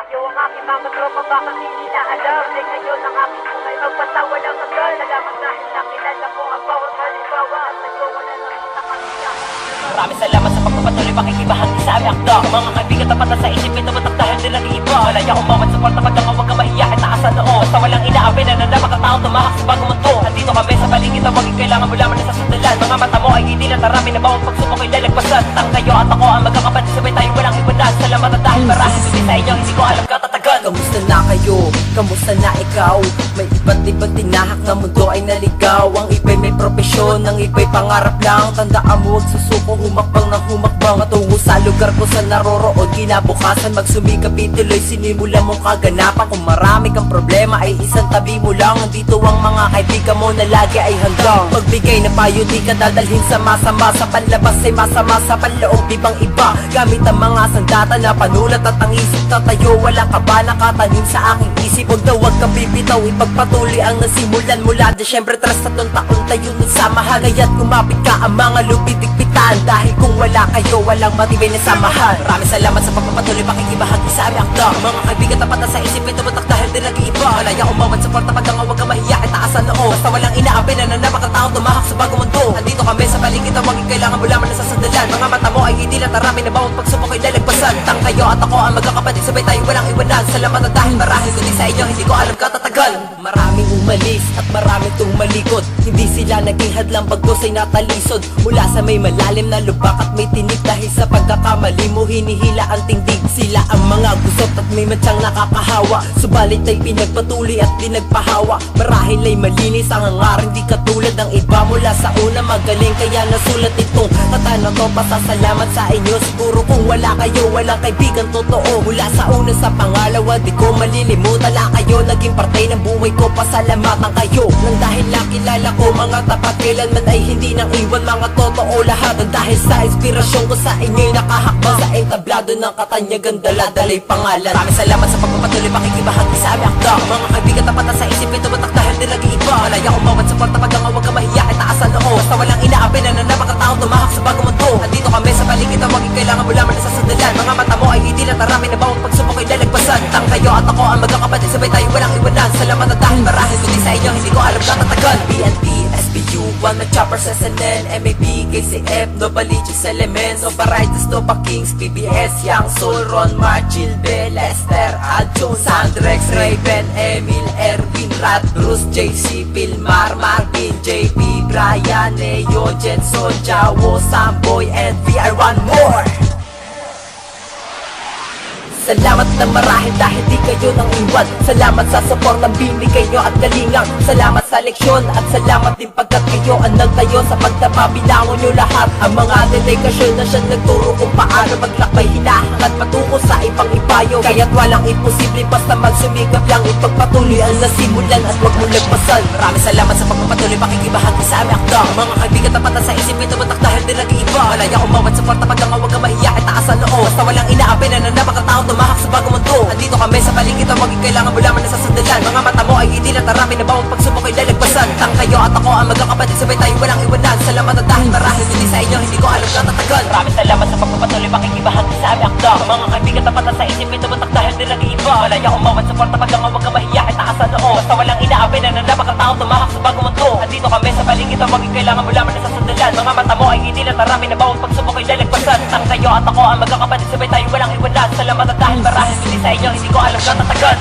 kayo ang aking mga tropa, baka hindi na alam. Di kayo ng aking buhay, magpasawa ng tagal. Salamat dahil nakilala ko ang bawat halimbawa. At sa'yo wala na sa kanila. Maraming salamat sa pagpapatuloy, pakikibahagi sa aming akda. Mga kaibigan tapat na sa isip, itumatak dahil nila iba. Malaya kong bawat suporta pag ang huwag ka maiyak at taas sa noo. Basta walang inaapi na nandapat ang taong tumahak sa bagong mundo. Andito kami sa paligid na huwag kailangan mo lamang na sa sundalan. Mga mata mo ay hindi lang tarami na bawat pagsubok ay lalagpasan. Tang kayo at ako ang magkakapatid, sabay tayo walang iwanan. Salamat at dahil marahil kundi sa inyo, hindi ko alam katatagan. Kamusta na kayo? Kamusta na ikaw? May iba't ibang tinahak na mundo ay naligaw. Ang iba'y may propesyon, ang iba'y pangarap lang. Tandaan mo huwag susuko, humakbang ng humakbang. Matungo sa lugar ko sa naroroon, kinabukasan magsumikap ituloy, sinimula mong kaganapan. Kung marami kang problema ay isang tabi mo lang. Andito ang mga kaibigan mo na lagi ay hanggang magbigay na payo, di ka dadalhin sa masama. Sa panlabas ay masama, sa panloob ibang iba. Gamit ang mga sandata na panulat at ang isip tatayo. Walang kaba nakatanim sa aking isip. Huwag daw huwag kang bibitaw, ipagpatuloy ang nasimulan mula Desyembre 3 tatlong taon tayo nun sa mahal. Kaya't kumapit ka ang mga lupitikpitan, dahil kung wala kayo walang matibay na samahan. Maraming salamat sa pagpapatuloy, pakikibahagi sa aming akda. Mga kaibigan tapat na sa isip, itumatak dahil di nag-iiba. Malaya kong bawat suporta pag ang huwag ka mahiya at taas sa noo. Basta walang inaapi na nandapat ang taong tumahak sa bagong mundo. Andito kami sa paligid na huwag kailangan mo lamang na sa sandalan. Mga mata mo ay hindi lang tarami na bawat pagsubok ay lalagpasan. Tang kayo at ako ang magkakapatid, sabay tayo walang iwanan. Salamat at dahil marahil kundi sa inyo, hindi ko alam katatagal. Maraming umalis at maraming tumalikod, hindi sila naging hadlang bagos ay natalisod. Mula sa may malalim na lubak at may tinik, dahil sa pagkakamali mo hinihila ang tindig. Sila ang mga gusot at may matsyang nakakahawa, subalit ay pinagpatuloy at pinagpahawa. Marahil ay malinis ang hangarin, di katulad ng iba. Mula sa una magaling kaya nasulat itong kata na to. Pasasalamat sa inyo, siguro kung wala kayo walang kaibigan totoo. Mula sa una sa pangalawa, di ko malilimutan. La kayo naging parte ng buhay ko, pasalamatan kayo. Nang dahil nakilala ko mga tapat, kailanman ay hindi nang iwan mga totoo lahat. Ang dahil sa inspirasyon ko sa inyo'y nakahakbang sa entablado ng katanyagan, dala-dalay pangalan. Maraming salamat sa pagpapatuloy, pakikibahagi sa aming akda. Mga kaibigan tapat na sa isip, itumatak dahil di nag-iiba. Malaya kong bawat suporta pag ang huwag ka mahiya at taas sa noo. Basta walang inaapi na nandapat ang taong tumahak sa bagong mundo. Andito kami sa paligid na huwag kailangan mo lamang na sa sandalan. Mga mata mo ay hindi lang tarami na bawat pagsubok ay lalagpasan. Tang kayo at ako ang magkakapatid, sabay tayo walang iwanan. Salamat at dahil marahil kundi sa inyo, hindi ko alam katatagan. PNP, SBU, 1 na choppers, SNN, MAB, KCF, no Baliches Elements, no Barritas, no Kings, PBS, Young Soul, Ron, Marchil, Lester, Adjo, Sandrex, Raven, Emil, Erwin, Rat, Bruce, JC, Pilmar, Marvin, JP, Brian, Neo, Jenson, Jawo, Samboy, and VR1 more. Salamat na marahil dahil di kayo nang iwan. Salamat sa support ng binigay nyo at galingang. Salamat sa leksyon at salamat din pagkat kayo ang nagtayo sa pagtapabilangon nyo lahat. Ang mga dedikasyon na siya nagturo kung paano maglakbay, hinahangad patungo sa ibang ipayo. Kaya't walang imposible basta magsumikap lang, ipagpatuloy ang nasimulan at wag mo lagpasan. Maraming salamat sa pagpapatuloy, pakikibahagi sa aming akda. Mga kaibigan tapat na sa isip, itumatak dahil di nag-iiba. Malaya kong bawat suporta pag ang huwag ka mahiya at taas sa noo. Basta walang inaapi na nandapat ang taong tumahak sa bagong mundo. Andito kami sa paligid na huwag kailangan mo lamang na sa sandalan. Mga mata mo ay hindi lang tarami na bawat pagsubok ay lalagpasan. Tang kayo at ako ang magkakapatid, sabay tayo walang iwanan. Salamat at dahil marahil kundi sa inyo, hindi ko alam katatagan. Maraming salamat sa pagpapatuloy, pakikibahagi sa aming akda. Mga kaibigan tapat na sa isip, itumatak dahil di nag-iiba. Malaya kong bawat suporta pag ang huwag ka mahiya at taas sa noo. Basta walang inaapi na nandapat ang taong tumahak sa bagong mundo. Andito kami sa paligid na huwag kailangan mo lamang na sa sandalan. Mga mata mo ay hindi lang tarami na bawat pagsubok ay lalagpasan. Tang kayo at ako ang magkakapatid, sabay tayo walang iwanan. Salamat at dahil marahil kundi sa inyo, hindi ko alam katatagan.